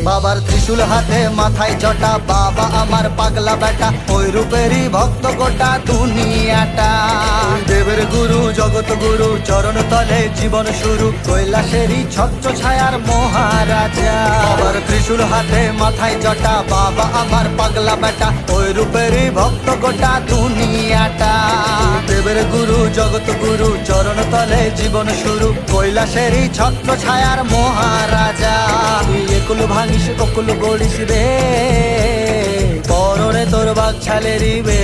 বাবার ত্রিশূল হাতে মাথায় জটা, বাবা আমার পাগলা বেটা, ওই রূপেরই ভক্ত গোটা দুনিয়াটা। দেবের গুরু জগৎ গুরু চরণ তলে জীবন শুরু, কৈলাসেরই ছত্র ছায়ার মহারাজা। বাবার ত্রিশূল হাতে মাথায় জটা, বাবা আমার পাগলা বেটা, ওই রূপেরই ভক্ত গোটা দুনিয়াটা। দেবের গুরু জগৎ গুরু চরণ তলে জীবন শুরু, কৈলাসেরই ছত্র ছায়ার মহারাজা। একুল ভাঙিস অকুল গড়িস রে, পরনে তোর বাঘ ছালেরি বে।